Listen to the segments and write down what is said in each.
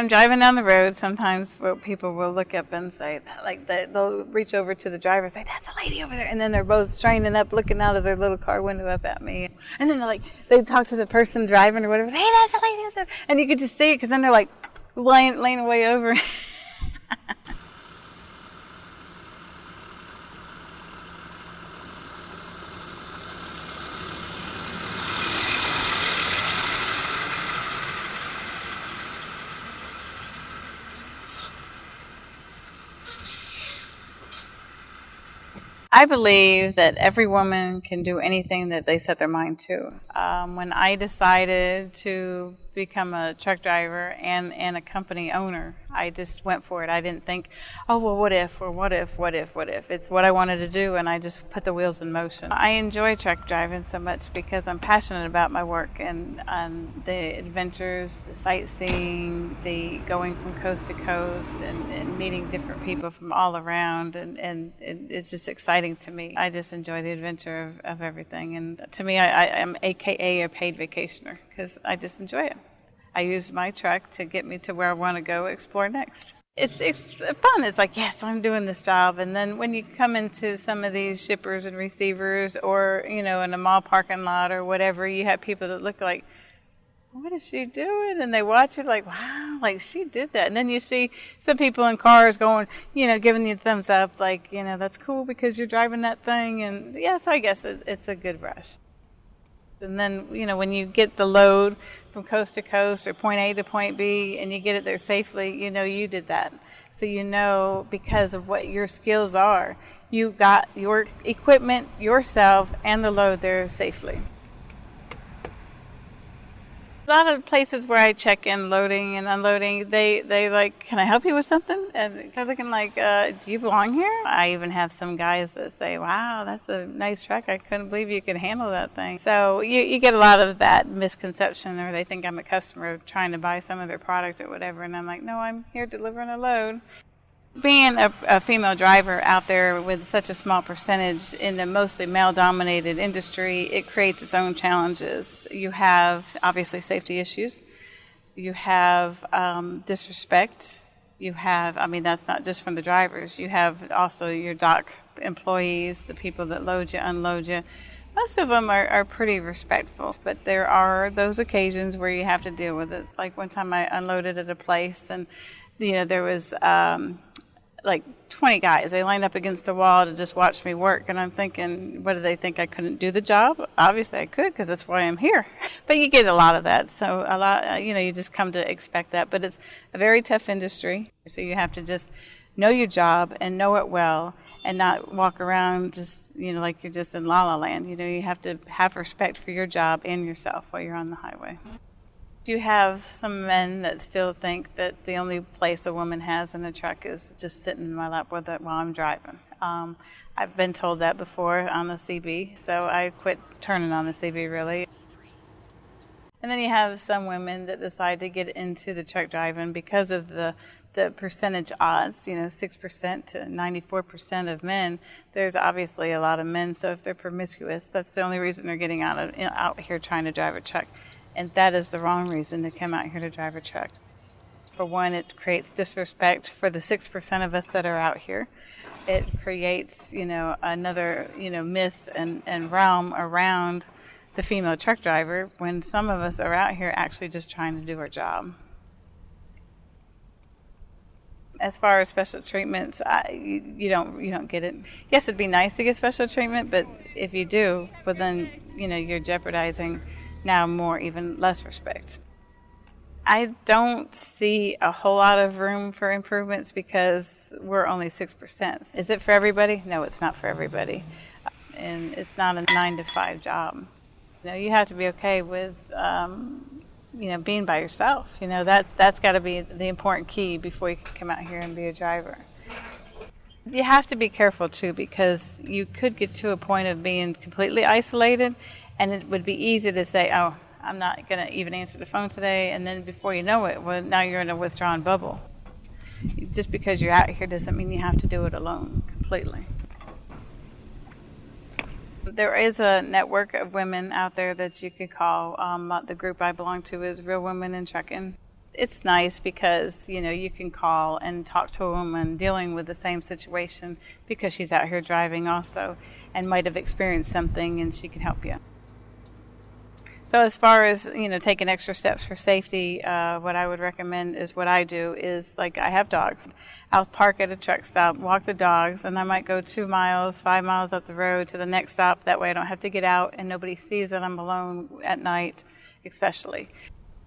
I'm driving down the road, sometimes people will look up and say, like, they'll reach over to the driver and say, that's a lady over there. And then they're both straining up, looking out of their little car window up at me. And then they talk to the person driving or whatever, say, hey, that's a lady over there. And you could just see it because then they're like laying away over. I believe that every woman can do anything that they set their mind to. When I decided to become a truck driver and a company owner, I just went for it. I didn't think, oh, well, what if. It's what I wanted to do, and I just put the wheels in motion. I enjoy truck driving so much because I'm passionate about my work and the adventures, the sightseeing, the going from coast to coast and meeting different people from all around, and it's just exciting to me. I just enjoy the adventure of everything, and to me, I am AKA a paid vacationer because I just enjoy it. I use my truck to get me to where I want to go explore next. It's fun. It's like, yes, I'm doing this job. And then when you come into some of these shippers and receivers or, in a mall parking lot or whatever, you have people that look like, what is she doing? And they watch it like, wow, like she did that. And then you see some people in cars going, giving you a thumbs up, like, that's cool because you're driving that thing. And so I guess it's a good rush. And then, when you get the load from coast to coast or point A to point B and you get it there safely, you did that. So because of what your skills are, you got your equipment, yourself, and the load there safely. A lot of places where I check in loading and unloading, they like, can I help you with something? And they're looking like, do you belong here? I even have some guys that say, wow, that's a nice truck. I couldn't believe you could handle that thing. So you get a lot of that misconception, or they think I'm a customer trying to buy some of their product or whatever. And I'm like, no, I'm here delivering a load. Being a female driver out there with such a small percentage in the mostly male-dominated industry, it creates its own challenges. You have, obviously, safety issues. You have disrespect. You have, that's not just from the drivers. You have also your dock employees, the people that load you, unload you. Most of them are pretty respectful, but there are those occasions where you have to deal with it. Like one time I unloaded at a place and, there was like 20 guys. They lined up against the wall to just watch me work. And I'm thinking, what do they think? I couldn't do the job? Obviously I could, because that's why I'm here. But you get a lot of that. So a lot, you just come to expect that. But it's a very tough industry. So you have to just know your job and know it well and not walk around just, like you're just in la la land. You have to have respect for your job and yourself while you're on the highway. You have some men that still think that the only place a woman has in a truck is just sitting in my lap with it while I'm driving. I've been told that before on the CB, so I quit turning on the CB really. And then you have some women that decide to get into the truck driving because of the percentage odds, 6% to 94% of men. There's obviously a lot of men, so if they're promiscuous, that's the only reason they're getting out here trying to drive a truck. And that is the wrong reason to come out here to drive a truck. For one, it creates disrespect for the 6% of us that are out here. It creates, another, myth and realm around the female truck driver when some of us are out here actually just trying to do our job. As far as special treatments, you don't get it. Yes, it'd be nice to get special treatment, but if you do, well then, you're jeopardizing now more, even less respect. I don't see a whole lot of room for improvements because we're only 6%. Is it for everybody? No, it's not for everybody. And it's not a 9-to-5 job. You have to be okay with, being by yourself. That's got to be the important key before you can come out here and be a driver. You have to be careful too, because you could get to a point of being completely isolated, and it would be easy to say, oh, I'm not going to even answer the phone today, and then before you know it, well, now you're in a withdrawn bubble. Just because you're out here doesn't mean you have to do it alone completely. There is a network of women out there that you could call. The group I belong to is Real Women in Trucking. it's nice because, you know, you can call and talk to a woman dealing with the same situation because she's out here driving also and might have experienced something and she can help you. So as far as, you know, taking extra steps for safety, what I would recommend is what I do is, like, I have dogs. I'll park at a truck stop, walk the dogs, and I might go 2 miles, 5 miles up the road to the next stop. That way I don't have to get out and nobody sees that I'm alone at night, especially.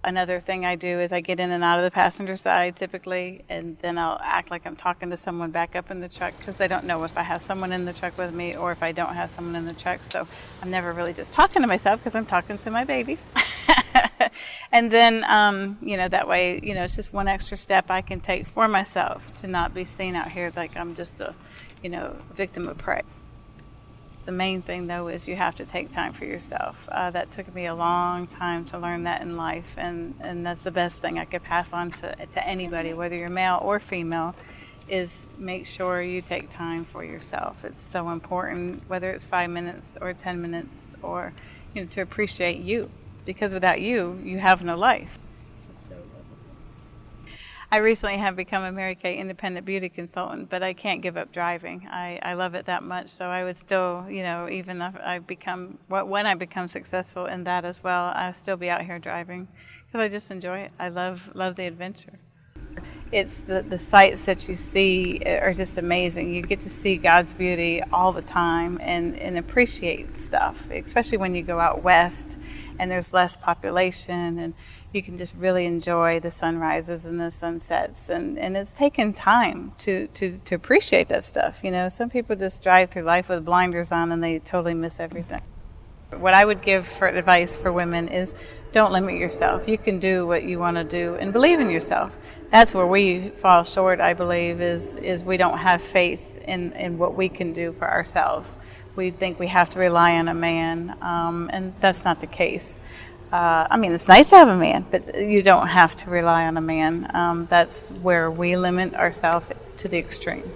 Another thing I do is I get in and out of the passenger side typically, and then I'll act like I'm talking to someone back up in the truck because they don't know if I have someone in the truck with me or if I don't have someone in the truck. So I'm never really just talking to myself because I'm talking to my babies. And then, you know, that way, you know, it's just one extra step I can take for myself to not be seen out here like I'm just a, you know, victim of prey. The main thing, though, is you have to take time for yourself. That took me a long time to learn that in life, and that's the best thing I could pass on to anybody, whether you're male or female, is make sure you take time for yourself. It's so important, whether it's 5 minutes or 10 minutes, or, you know, to appreciate you, because without you, you have no life. I recently have become a Mary Kay independent beauty consultant, but I can't give up driving. I love it that much, so I would still, you know, even if when I become successful in that as well, I'll still be out here driving because I just enjoy it. I love the adventure. It's the sights that you see are just amazing. You get to see God's beauty all the time and appreciate stuff, especially when you go out west and there's less population, and you can just really enjoy the sunrises and the sunsets, and it's taken time to appreciate that stuff. You know, some people just drive through life with blinders on and they totally miss everything. What I would give for advice for women is don't limit yourself. You can do what you want to do and believe in yourself. That's where we fall short, I believe, is we don't have faith in what we can do for ourselves. We think we have to rely on a man, and that's not the case. I mean, it's nice to have a man, but you don't have to rely on a man. That's where we limit ourselves to the extreme.